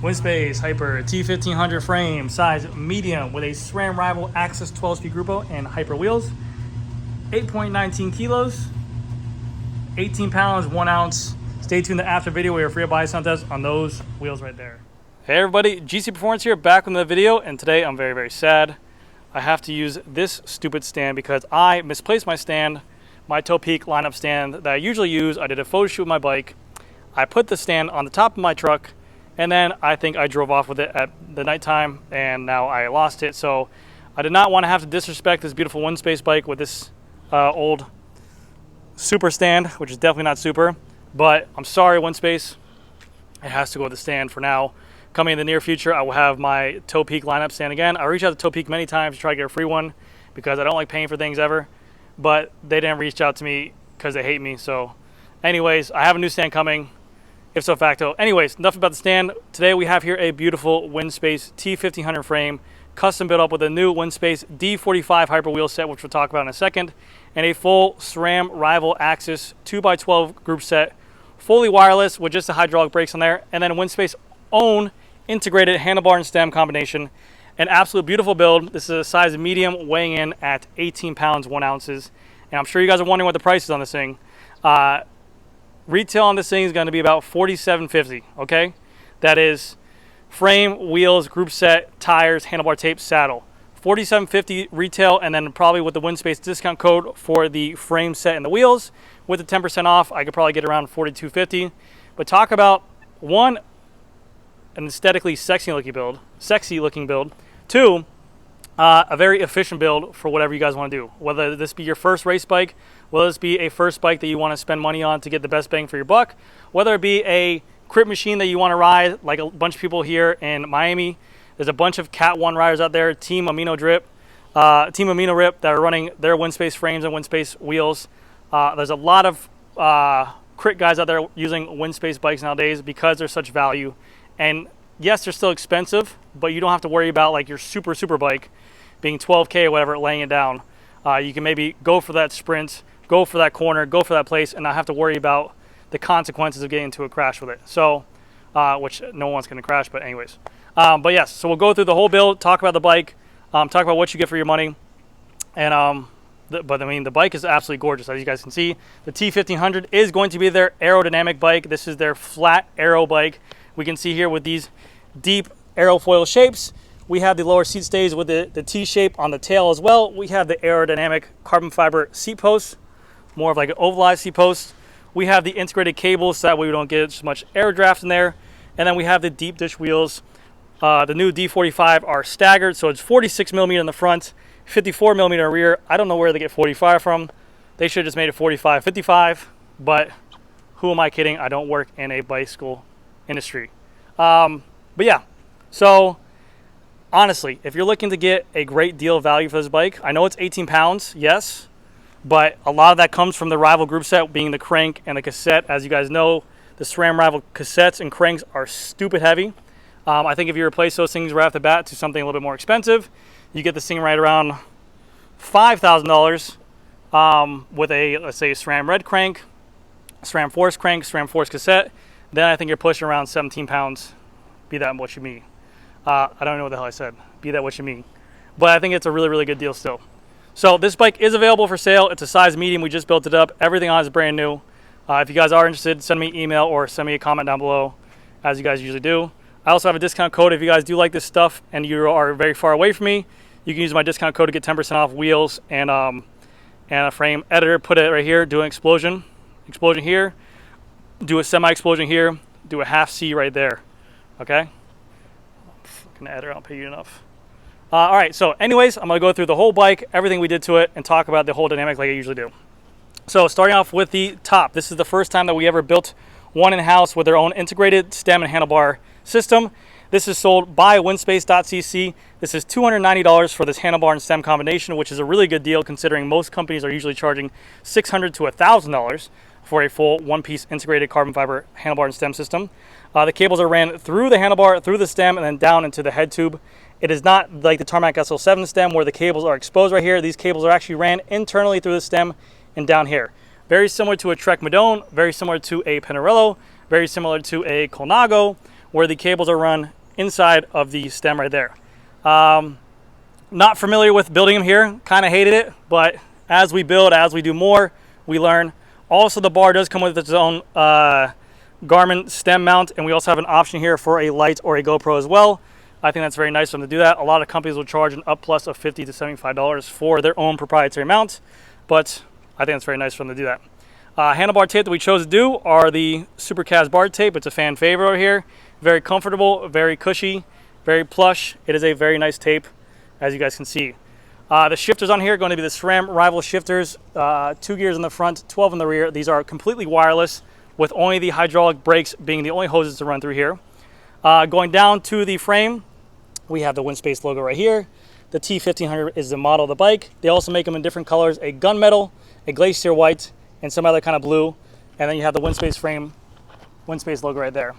Winspace Hyper T1500 frame, size medium with a SRAM Rival Axis 12-speed Grupo and Hyper wheels. 8.19 kilos, 18 pounds, 1 ounce. Stay tuned to after video where you're free to buy some test on those wheels right there. Hey everybody, GC Performance here, back with another video, and today I'm very, very sad. I have to use this stupid stand because I misplaced my stand, my Toe Peak lineup stand that I usually use. I did a photo shoot with my bike. I put the stand on the top of my truck, and then I think I drove off with it at the nighttime, and now I lost it. So I did not want to have to disrespect this beautiful Winspace bike with this old super stand, which is definitely not super, but I'm sorry, Winspace. It has to go with the stand for now. Coming in the near future, I will have my Toe Peak lineup stand again. I reached out to Toe Peak many times to try to get a free one because I don't like paying for things ever, but they didn't reach out to me because they hate me. So anyways, I have a new stand coming, if so facto. Anyways, enough about the stand. Today we have here a beautiful Winspace T1500 frame, custom built up with a new Winspace D45 Hyper Wheel Set, which we'll talk about in a second, and a full SRAM Rival Axis 2x12 group set, fully wireless with just the hydraulic brakes on there, and then Winspace own integrated handlebar and stem combination. An absolute beautiful build. This is a size medium, weighing in at 18 pounds 1 ounces, and I'm sure you guys are wondering what the price is on this thing. Retail on this thing is going to be about $47.50. Okay, that is frame, wheels, group set, tires, handlebar tape, saddle. $47.50 retail, and then probably with the Winspace discount code for the frame set and the wheels with the 10% off, I could probably get around $42.50. But talk about one, an aesthetically sexy looking build. Two, a very efficient build for whatever you guys want to do. Whether this be your first race bike, whether this be a first bike that you want to spend money on to get the best bang for your buck, whether it be a crib machine that you want to ride, like a bunch of people here in Miami. There's a bunch of Cat 1 riders out there, Team Amino Rip, that are running their Winspace frames and Winspace wheels. There's a lot of crit guys out there using Winspace bikes nowadays because they're such value. And yes, they're still expensive, but you don't have to worry about like your super bike being 12K or whatever, laying it down. You can maybe go for that sprint, go for that corner, go for that place, and not have to worry about the consequences of getting into a crash with it. So, which no one's going to crash, but anyways. But yes, so we'll go through the whole build, talk about the bike, talk about what you get for your money, and but I mean the bike is absolutely gorgeous, as you guys can see. The T1500 is going to be their aerodynamic bike. This is their flat aero bike. We can see here with these deep aerofoil shapes. We have the lower seat stays with the T shape on the tail as well. We have the aerodynamic carbon fiber seat posts, more of like an ovalized seat post. We have the integrated cables so that way we don't get as much air draft in there. And then we have the deep dish wheels. The new D45 are staggered, so it's 46 millimeter in the front, 54 millimeter rear. I don't know where they get 45 from. They should have just made it 45, 55, but who am I kidding? I don't work in a bicycle industry. But yeah, so honestly, if you're looking to get a great deal of value for this bike, I know it's 18 pounds, yes, but a lot of that comes from the Rival group set, being the crank and the cassette. As you guys know, the SRAM Rival cassettes and cranks are stupid heavy. I think if you replace those things right off the bat to something a little bit more expensive, you get this thing right around $5,000 with a, let's say, SRAM red crank, SRAM Force crank, SRAM Force cassette. Then I think you're pushing around 17 pounds, be that what you mean. I don't know what the hell I said, be that what you mean. But I think it's a really, really good deal still. So this bike is available for sale. It's a size medium. We just built it up. Everything on it is brand new. If you guys are interested, send me an email or send me a comment down below, as you guys usually do. I also have a discount code. If you guys do like this stuff and you are very far away from me, you can use my discount code to get 10% off wheels and a frame editor. Put it right here, do an explosion here, do a semi-explosion here, do a half C right there, okay? Fucking editor, I'll pay you enough. All right, so anyways, I'm gonna go through the whole bike, everything we did to it, and talk about the whole dynamic like I usually do. So starting off with the top, this is the first time that we ever built one in-house with their own integrated stem and handlebar system. This is sold by Winspace.cc. This is $290 for this handlebar and stem combination, which is a really good deal considering most companies are usually charging $600 to $1,000 for a full one-piece integrated carbon fiber handlebar and stem system. The cables are ran through the handlebar, through the stem, and then down into the head tube. It is not like the Tarmac SL7 stem where the cables are exposed right here. These cables are actually ran internally through the stem and down here. Very similar to a Trek Madone, very similar to a Pinarello, very similar to a Colnago, where the cables are run inside of the stem right there. Not familiar with building them here, kind of hated it, but as we build, as we do more, we learn. Also, the bar does come with its own Garmin stem mount, and we also have an option here for a light or a GoPro as well. I think that's very nice of them to do that. A lot of companies will charge an up plus of $50 to $75 for their own proprietary mount, but I think it's very nice for them to do that. Handlebar tape that we chose to do are the Supercast bar tape. It's a fan favorite over here. Very comfortable, very cushy, very plush. It is a very nice tape, as you guys can see. The shifters on here are going to be the Sram Rival shifters, 2 gears in the front, 12 in the rear. These are completely wireless, with only the hydraulic brakes being the only hoses to run through here. Going down to the frame, we have the Winspace logo right here. The T1500 is the model of the bike. They also make them in different colors, a gunmetal, a glacier white, and some other kind of blue. And then you have the Winspace frame, Winspace logo right there.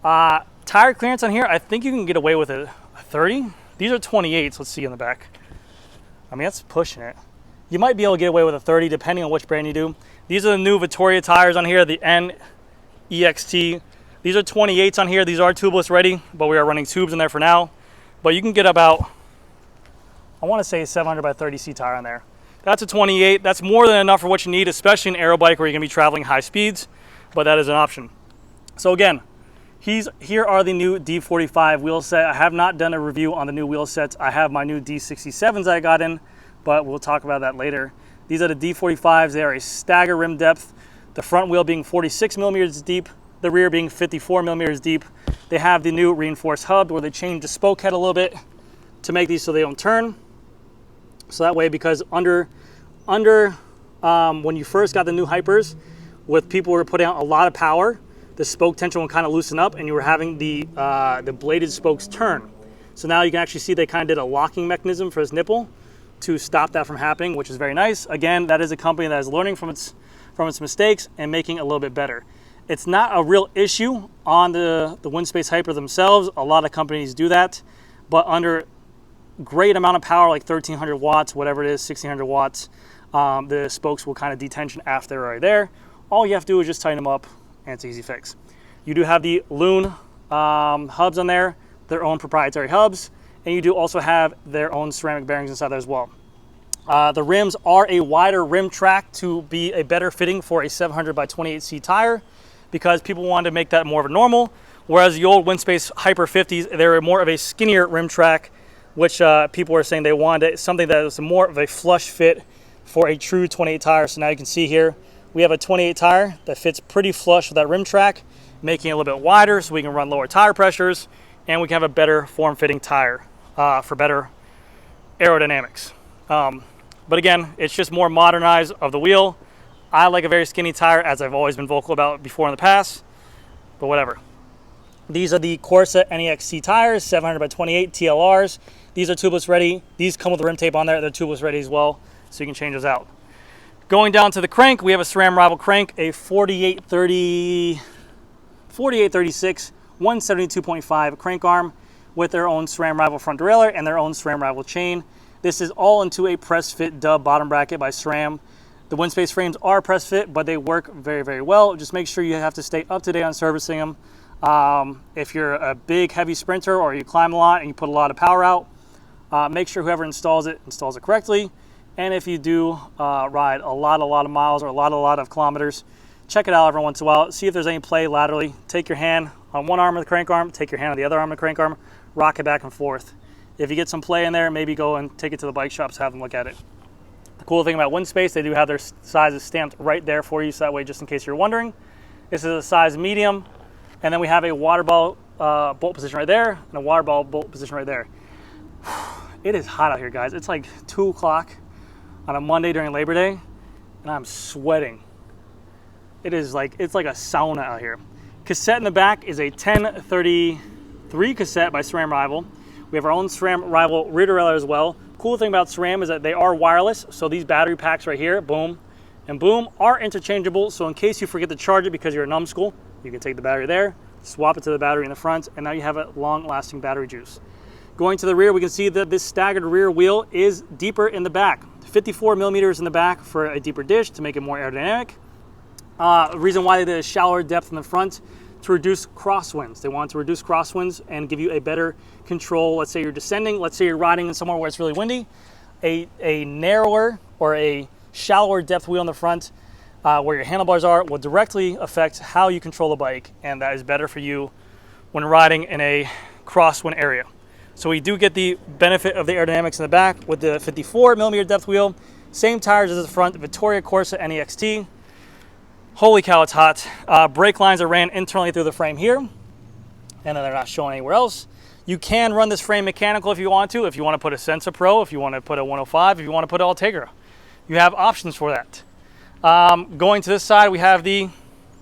Tire clearance on here, I think you can get away with a 30. These are 28s, let's see in the back. I mean, that's pushing it. You might be able to get away with a 30 depending on which brand you do. These are the new Vittoria tires on here, the NEXT. These are 28s on here. These are tubeless ready, but we are running tubes in there for now. But you can get about, I want to say 700 by 30C tire on there. That's a 28. That's more than enough for what you need, especially in aero bike where you're going to be traveling high speeds, but that is an option. So again, here are the new D45 wheel set. I have not done a review on the new wheel sets. I have my new D67s that I got in, but we'll talk about that later. These are the D45s. They are a stagger rim depth. The front wheel being 46 millimeters deep, the rear being 54 millimeters deep. They have the new reinforced hub where they changed the spoke head a little bit to make these so they don't turn. So that way, because when you first got the new Hypers, with people who were putting out a lot of power, the spoke tension will kind of loosen up and you were having the bladed spokes turn. So now you can actually see they kind of did a locking mechanism for this nipple to stop that from happening, which is very nice. Again, that is a company that is learning from its mistakes and making it a little bit better. It's not a real issue on the Winspace Hyper themselves. A lot of companies do that, but under great amount of power, like 1300 watts, whatever it is, 1600 watts, the spokes will kind of detension after they're right there. All you have to do is just tighten them up, and it's an easy fix. You do have the Loon hubs on there, their own proprietary hubs, and you do also have their own ceramic bearings inside there as well. The rims are a wider rim track to be a better fitting for a 700 by 28C tire, because people wanted to make that more of a normal, whereas the old Winspace Hyper 50s, they were more of a skinnier rim track, which people were saying they wanted something that was more of a flush fit for a true 28 tire. So now you can see here, we have a 28 tire that fits pretty flush with that rim track, making it a little bit wider so we can run lower tire pressures, and we can have a better form-fitting tire for better aerodynamics. But again, it's just more modernized of the wheel. I like a very skinny tire, as I've always been vocal about before in the past, but whatever. These are the Corsa NEXT tires, 700 by 28 TLRs. These are tubeless ready. These come with rim tape on there. They're tubeless ready as well, so you can change those out. Going down to the crank, we have a Sram Rival crank, a 4836 172.5 crank arm with their own Sram Rival front derailleur and their own Sram Rival chain. This is all into a press fit dub bottom bracket by Sram. The Winspace frames are press fit, but they work very, very well. Just make sure you have to stay up to date on servicing them. If you're a big, heavy sprinter or you climb a lot and you put a lot of power out, make sure whoever installs it correctly. And if you do ride a lot of miles or a lot of kilometers, check it out every once in a while. See if there's any play laterally. Take your hand on one arm of the crank arm, take your hand on the other arm of the crank arm, rock it back and forth. If you get some play in there, maybe go and take it to the bike shops, have them look at it. The cool thing about Winspace, they do have their sizes stamped right there for you, so that way, just in case you're wondering. This is a size medium, and then we have a water ball bolt position right there, and a water ball bolt position right there. It is hot out here, guys. It's like 2 o'clock on a Monday during Labor Day, and I'm sweating. It's like a sauna out here. Cassette in the back is a 1033 cassette by Sram Rival. We have our own Sram Rival rear derailleur as well. Cool thing about Sram is that they are wireless, so these battery packs right here, boom and boom, are interchangeable. So in case you forget to charge it because you're a numbskull, you can take the battery there, swap it to the battery in the front, and now you have a long-lasting battery juice. Going to the rear, we can see that this staggered rear wheel is deeper in the back. 54 millimeters in the back for a deeper dish to make it more aerodynamic. The reason why they did a shallower depth in the front, to reduce crosswinds. They want to reduce crosswinds and give you a better control. Let's say you're descending, let's say you're riding in somewhere where it's really windy. A narrower or a shallower depth wheel in the front where your handlebars are will directly affect how you control the bike, and that is better for you when riding in a crosswind area. So we do get the benefit of the aerodynamics in the back with the 54mm depth wheel. Same tires as the front, the Vittoria Corsa NEXT. Holy cow, it's hot. Brake lines are ran internally through the frame here, and then they're not shown anywhere else. You can run this frame mechanical if you want to. If you want to put a Sensa Pro, if you want to put a 105, if you want to put an Ultegra. You have options for that. Going to this side, we have the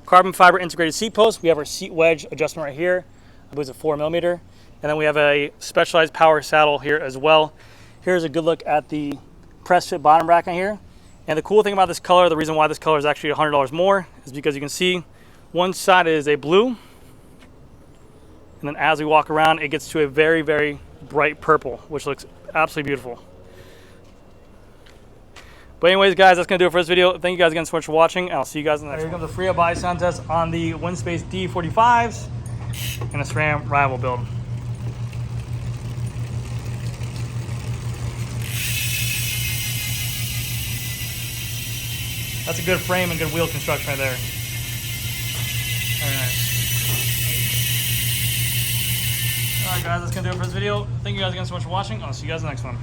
carbon fiber integrated seat post. We have our seat wedge adjustment right here. I believe it's a 4mm. And then we have a specialized power saddle here as well. Here's a good look at the press fit bottom bracket here. And the cool thing about this color, the reason why this color is actually $100 more, is because you can see one side is a blue, and then as we walk around, it gets to a very, very bright purple, which looks absolutely beautiful. But anyways, guys, that's going to do it for this video. Thank you guys again so much for watching, and I'll see you guys in the next one. Here comes the free up buy sound test on the Winspace D45s and a Sram rival build. That's a good frame and good wheel construction right there. Very nice. Alright guys, that's going to do it for this video. Thank you guys again so much for watching. I'll see you guys in the next one.